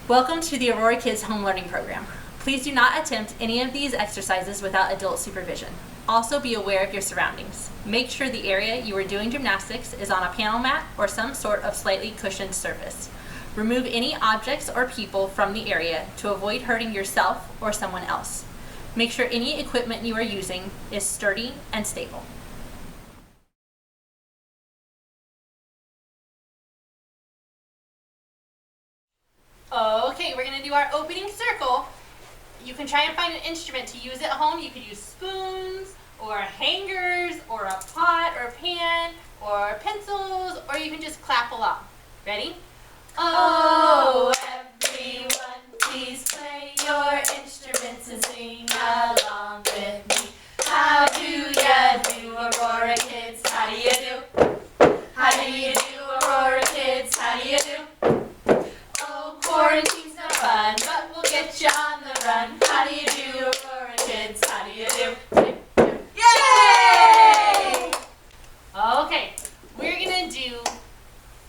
Welcome to the Aurora Kids Home Learning Program. Please do not attempt any of these exercises without adult supervision. Also be aware of your surroundings. Make sure the area you are doing gymnastics is on a panel mat or some sort of slightly cushioned surface. Remove any objects or people from the area to avoid hurting yourself or someone else. Make sure any equipment you are using is sturdy and stable. Okay, we're going to do our opening circle. You can try and find an instrument to use at home. You could use spoons or hangers or a pot or pan or pencils, or you can just clap along. Ready? Oh, everyone, please play your instruments and sing along with me. How do ya do, Aurora Kids? How do you do? How do you do, Aurora Kids? How do you do? Quarantine's no fun, but we'll get you on the run. How do you do, Aurora Kids? How do you do? Yay! Okay, we're gonna do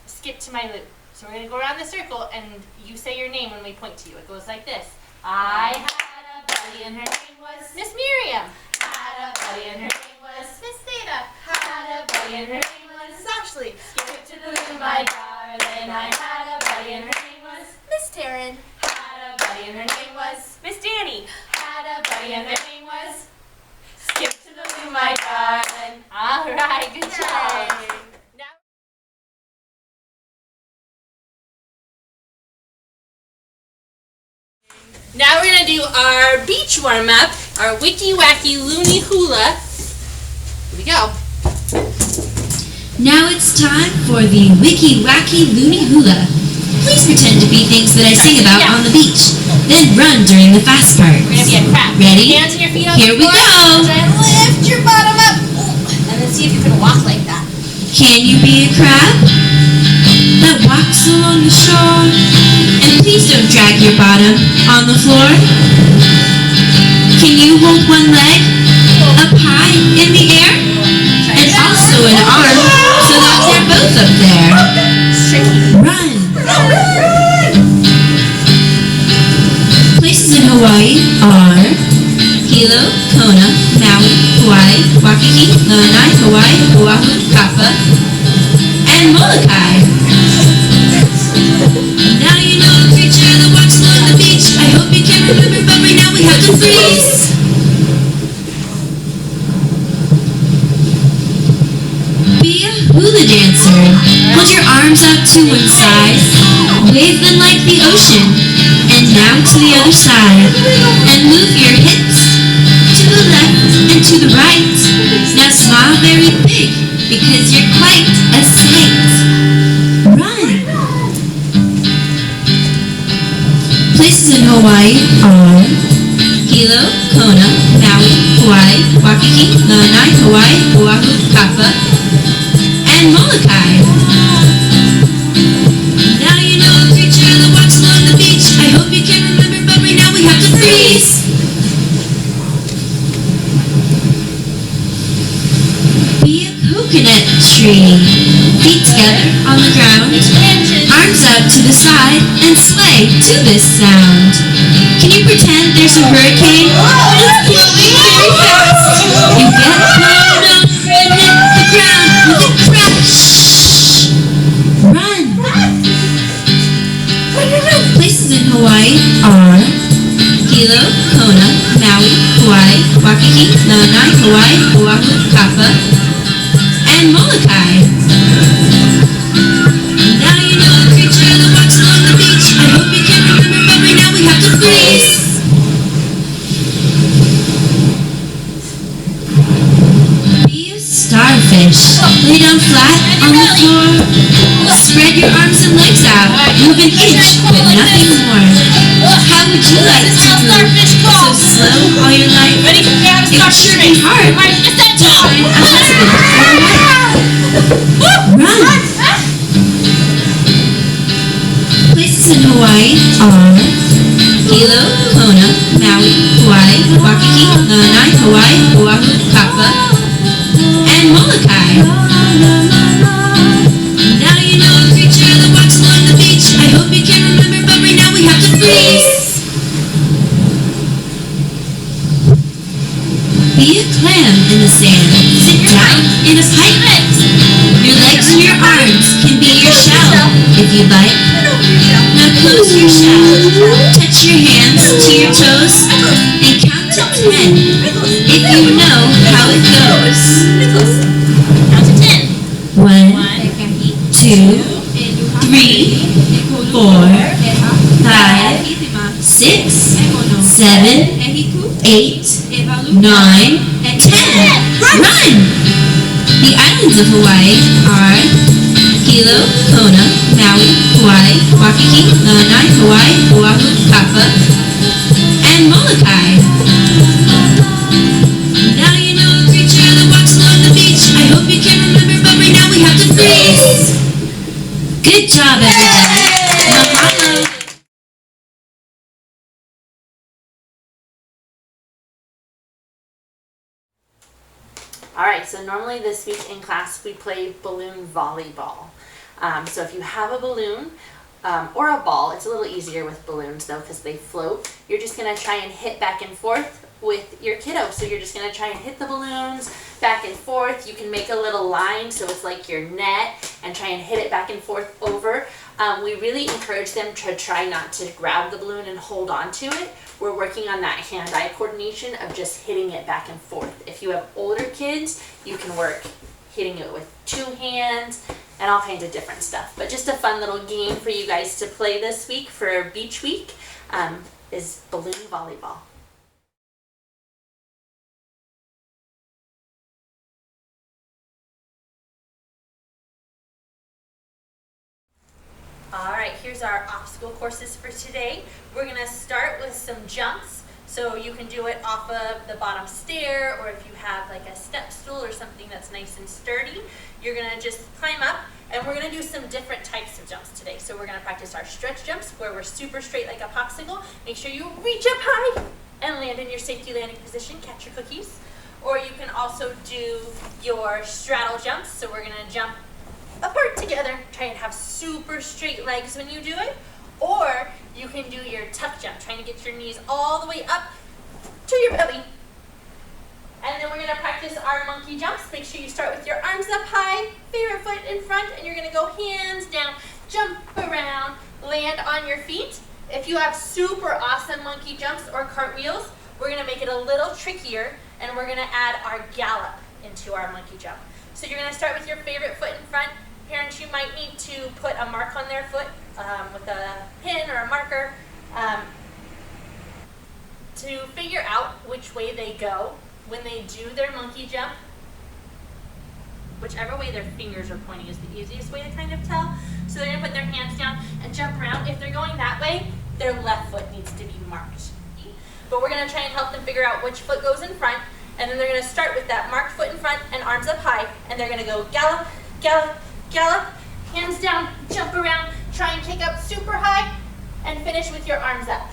skip to my loop. So we're gonna go around the circle and you say your name when we point to you. It goes like this. I had a buddy and her name was Miss Miriam. Had a buddy and her name was Miss Theta. Had a buddy and her name was Miss Ashley. Skip to the loop, my darling. I had a buddy and her name was Miss Taryn. Had a buddy and her name was Miss Danny. Had a buddy and their name was Skip to the loo, my darling. All right, good job. Now we're gonna do our beach warm up, our wicky wacky loony hula. Here we go. Now it's time for the wicky wacky loony hula. Please pretend to be things that I sing about on the beach. Then run during the fast part. We're gonna be a crab. Ready? Hands and your feet on Here the floor. we go. Try and lift your bottom up. And then see if you can walk like that. Can you be a crab that walks along the shore? And please don't drag your bottom on the floor. Can you hold one leg up high in the air? And also an arm so that they're both up there. Run! Places in Hawaii are Hilo, Kona, Maui, Hawaii, Waikiki, Lanai, Hawaii, Oahu, Kapa, and Molokai. Now you know a creature that walks along the beach. I hope you can remember, but right now we have to freeze. Be a hula dancer. Hold your arms out to one side. Wave them like the ocean. And now to the other side. And move your hips to the left and to the right. Now smile very big because you're quite a sight. Run! Places in Hawaii are Hilo, Kona, Maui, Hawaii, Waikiki, Lanai, Hawaii, Oahu, Kapa, and Molokai. Now you know a creature that walks along the beach. I hope you can remember, but right now we have to freeze. Be a coconut tree. Feet together on the ground. Arms out to the side and sway to this sound. Can you pretend there's a hurricane? It's blowing very fast. You get blown up and hit the ground with a crash. Run! Places in Hawaii are Hilo, Kona, Maui, Hawaii, Waikiki, Lanai, Hawaii, Oahu, Kapa, and Molokai. Now you know a creature that walks along the beach. I hope you can remember, but right now we have to freeze. Be a starfish. Lay down flat on the floor. Spread your arms and legs out. Move an inch, but nothing more. How would you like to move so slow all your life? It should be hard to find a husband or a wife. Run! Places in Hawaii are Hilo, Kona, Maui, Hawaii, Waikiki, Lanai, Hawaii, Oahu, Kapa, and Molokai. Now you know a creature that walks along the beach. I hope you can remember, but right now we have to sand. Sit down in a pipe. Your legs and your arms can be your shell if you'd like. Now close your shell. Touch your hands to your toes and count to 10 if you know how it goes. Count to 10. 1, 2, 3, 4, 5, 6, 7, 8, 9, 10. Run! The islands of Hawaii are Hilo, Kona, Maui, Hawaii, Waikiki, Lanai, Hawaii, Oahu, Kapa, and Molokai. Now you know a creature that walks along the beach. I hope you can remember, but right now we have to freeze. Good job, everybody. Mahalo. Alright, so normally this week in class we play balloon volleyball. So if you have a balloon or a ball, it's a little easier with balloons though because they float. You're just going to try and hit back and forth with your kiddo. So you're just going to try and hit the balloons back and forth. You can make a little line so it's like your net and try and hit it back and forth over. We really encourage them to try not to grab the balloon and hold on to it. We're working on that hand-eye coordination of just hitting it back and forth. If you have older kids, you can work hitting it with 2 hands and all kinds of different stuff. But just a fun little game for you guys to play this week for Beach Week is balloon volleyball. Alright, here's our obstacle courses for today. We're going to start with some jumps. So you can do it off of the bottom stair, or if you have like a step stool or something that's nice and sturdy, you're going to just climb up, and we're going to do some different types of jumps today. So we're going to practice our stretch jumps where we're super straight like a popsicle. Make sure you reach up high and land in your safety landing position, catch your cookies. Or you can also do your straddle jumps. So we're going to jump apart together, try and have super straight legs when you do it. Or you can do your tuck jump, trying to get your knees all the way up to your belly. And then we're going to practice our monkey jumps. Make sure you start with your arms up high, favorite foot in front, and you're going to go hands down, jump around, land on your feet. If you have super awesome monkey jumps or cartwheels, we're going to make it a little trickier, and we're going to add our gallop into our monkey jump. So you're going to start with your favorite foot in front. Parents, you might need to put a mark on their foot with a pin or a marker to figure out which way they go when they do their monkey jump. Whichever way their fingers are pointing is the easiest way to kind of tell. So they're going to put their hands down and jump around. If they're going that way, their left foot needs to be marked. But we're going to try and help them figure out which foot goes in front, and then they're going to start with that marked foot in front and arms up high, and they're going to go gallop, gallop, gallop, hands down, jump around, try and kick up super high, and finish with your arms up.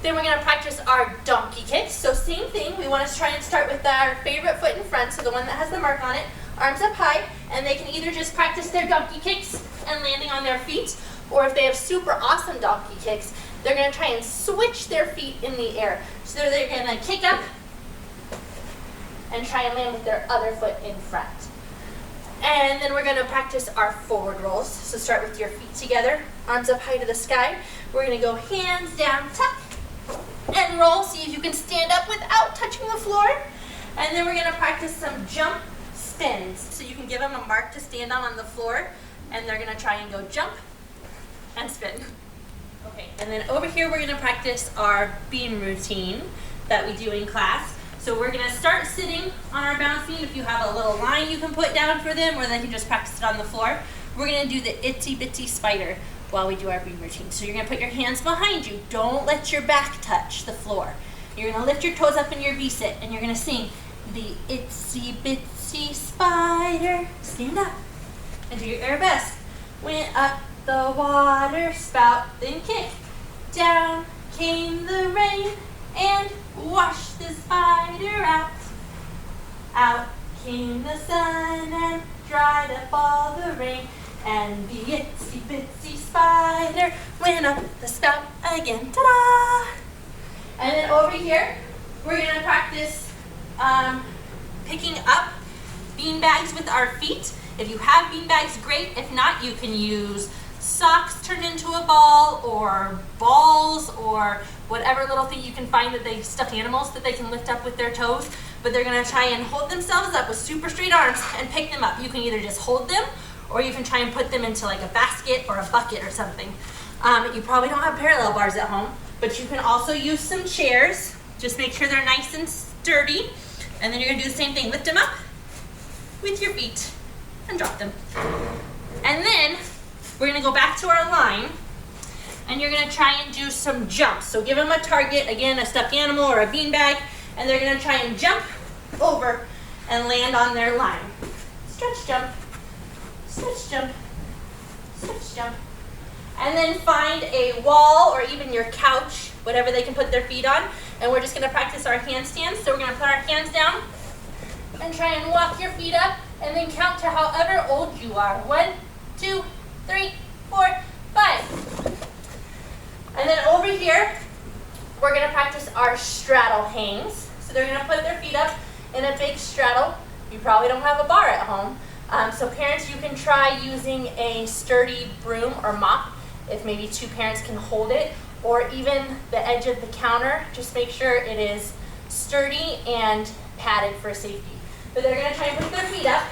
Then we're going to practice our donkey kicks. So same thing, we want to try and start with our favorite foot in front, so the one that has the mark on it, arms up high, and they can either just practice their donkey kicks and landing on their feet, or if they have super awesome donkey kicks, they're going to try and switch their feet in the air. So they're going to kick up and try and land with their other foot in front. And then we're going to practice our forward rolls. So start with your feet together, arms up high to the sky. We're going to go hands down, tuck, and roll. See if you can stand up without touching the floor. And then we're going to practice some jump spins. So you can give them a mark to stand on the floor, and they're going to try and go jump and spin. Okay, and then over here we're going to practice our beam routine that we do in class. So we're going to start sitting on our balance beam. If you have a little line you can put down for them, or they can just practice it on the floor. We're going to do the itsy bitsy spider while we do our beam routine. So you're going to put your hands behind you. Don't let your back touch the floor. You're going to lift your toes up in your V-sit, and you're going to sing the itsy bitsy spider. Stand up and do your arabesque. Went up the water spout, then kick. Down came the rain and washed the spider out. Out came the sun and dried up all the rain. And the itsy bitsy spider went up the spout again. Ta-da! And then over here, we're going to practice picking up bean bags with our feet. If you have bean bags, great. If not, you can use socks turned into a ball or balls or whatever little thing you can find that they stuffed animals that they can lift up with their toes. But they're gonna try and hold themselves up with super straight arms and pick them up. You can either just hold them or you can try and put them into like a basket or a bucket or something. You probably don't have parallel bars at home, but you can also use some chairs. Just make sure they're nice and sturdy. And then you're gonna do the same thing. Lift them up with your feet and drop them. And then we're gonna go back to our line and you're gonna try and do some jumps. So give them a target, again, a stuffed animal or a beanbag, and they're gonna try and jump over and land on their line. Stretch jump, stretch jump, stretch jump. And then find a wall or even your couch, whatever they can put their feet on. And we're just gonna practice our handstands. So we're gonna put our hands down and try and walk your feet up and then count to however old you are. 1, 2, 3, 4, 5. And then over here, we're gonna practice our straddle hangs. So they're gonna put their feet up in a big straddle. You probably don't have a bar at home. So parents, you can try using a sturdy broom or mop if maybe 2 parents can hold it, or even the edge of the counter. Just make sure it is sturdy and padded for safety. But they're gonna try and put their feet up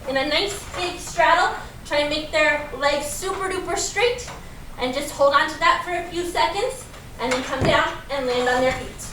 in a nice big straddle. Try and make their legs super duper straight and just hold on to that for a few seconds and then come down and land on their feet.